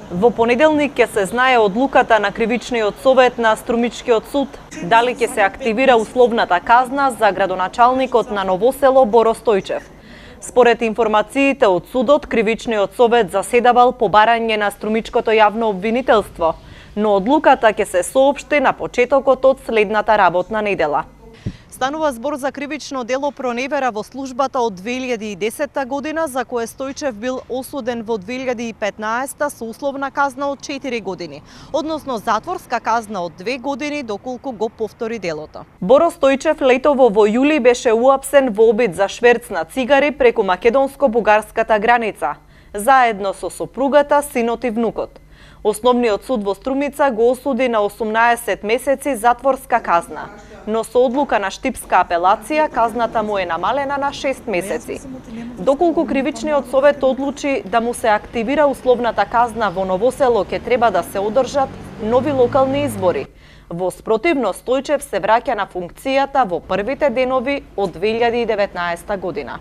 Во понеделник ќе се знае одлуката на Кривичниот совет на Струмичкиот суд, дали ќе се активира условната казна за градоначалникот на Ново село Боро Стојчев. Според информациите од судот, Кривичниот совет заседавал по барање на Струмичкото јавно обвинителство, но одлуката ќе се соопшти на почетокот од следната работна недела. Станува збор за кривично дело проневера во службата од 2010 година, за кое Стојчев бил осуден во 2015 со условна казна од 4 години, односно затворска казна од 2 години доколку го повтори делото. Боро Стојчев летово во јули беше уапсен во обид за шверц на цигари преку македонско-бугарската граница, заедно со сопругата, синот и внукот. Основниот суд во Струмица го осуди на 18 месеци затворска казна, но со одлука на штипска апелација казната му е намалена на 6 месеци. Доколку Кривичниот совет одлучи да му се активира условната казна во Ново село, ќе треба да се одржат нови локални избори. Во спротивно, Стојчев се враќа на функцијата во првите денови од 2019 година.